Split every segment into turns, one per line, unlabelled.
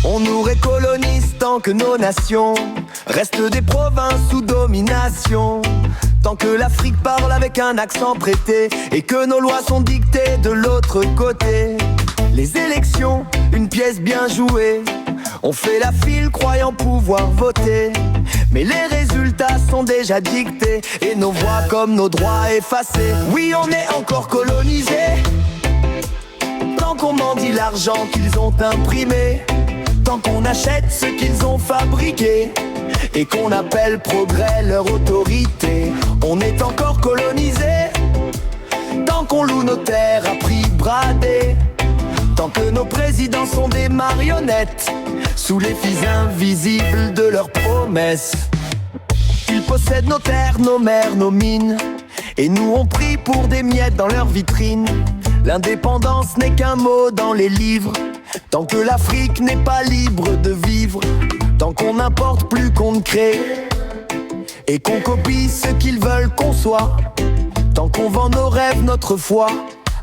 On nous récolonise tant que nos nations restent des provinces sous domination. Tant que l'Afrique parle avec un accent prêté et que nos lois sont dictées de l'autre côté. Les élections, une pièce bien jouée. On fait la file croyant pouvoir voter, mais les résultats sont déjà dictés et nos voix comme nos droits effacés. Oui, on est encore colonisés, tant qu'on mendie l'argent qu'ils ont imprimé, tant qu'on achète ce qu'ils ont fabriqué et qu'on appelle progrès leur autorité. On est encore colonisés, tant qu'on loue nos terres à prix bradé, tant que nos présidents sont des marionnettes sous les fils invisibles de leurs promesses. Ils possèdent nos terres, nos mers, nos mines, et nous on prie pour des miettes dans leurs vitrines. L'indépendance n'est qu'un mot dans les livres, tant que l'Afrique n'est pas libre de vivre, tant qu'on n'importe plus qu'on ne crée et qu'on copie ce qu'ils veulent qu'on soit, tant qu'on vend nos rêves, notre foi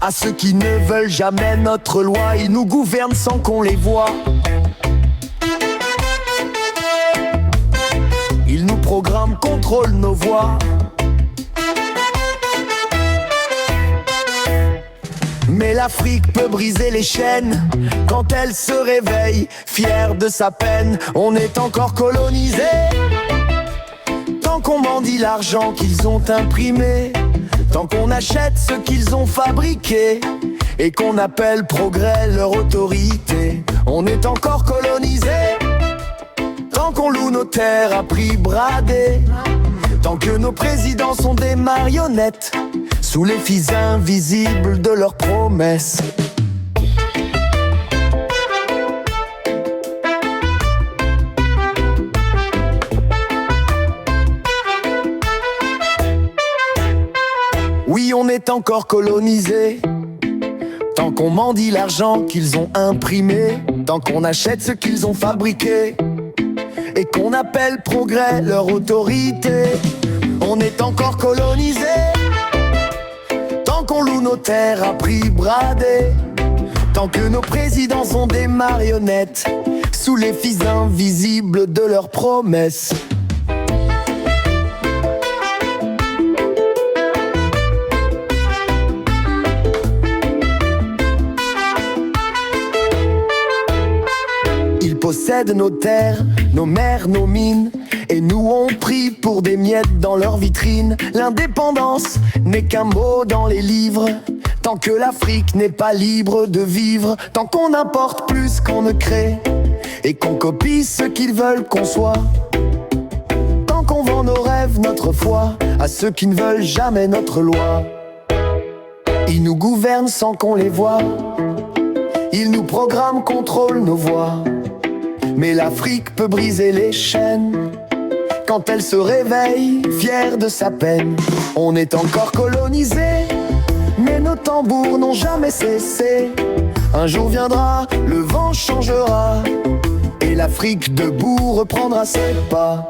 à ceux qui ne veulent jamais notre loi. Ils nous gouvernent sans qu'on les voie. Ils nous programment, contrôlent nos voix. Mais l'Afrique peut briser les chaînes quand elle se réveille, fière de sa peine. On est encore colonisé, tant qu'on mendie l'argent qu'ils ont imprimé, tant qu'on achète ce qu'ils ont fabriqué et qu'on appelle progrès leur autorité. On est encore colonisé, tant qu'on loue nos terres à prix bradé, tant que nos présidents sont des marionnettes sous les fils invisibles de leurs promesses. Oui, on est encore colonisé, tant qu'on mendie l'argent qu'ils ont imprimé, tant qu'on achète ce qu'ils ont fabriqué et qu'on appelle progrès leur autorité. On est encore colonisé, tant qu'on loue nos terres à prix bradé, tant que nos présidents sont des marionnettes sous les fils invisibles de leurs promesses. Ils possèdent nos terres, nos mers, nos mines, et nous on prie pour des miettes dans leurs vitrines. L'indépendance n'est qu'un mot dans les livres, tant que l'Afrique n'est pas libre de vivre, tant qu'on importe plus qu'on ne crée et qu'on copie ce qu'ils veulent qu'on soit, tant qu'on vend nos rêves, notre foi à ceux qui ne veulent jamais notre loi. Ils nous gouvernent sans qu'on les voie, ils nous programment, contrôlent nos voix. Mais l'Afrique peut briser les chaînes quand elle se réveille, fière de sa peine. On est encore colonisé, mais nos tambours n'ont jamais cessé. Un jour viendra, le vent changera, et l'Afrique debout reprendra ses pas.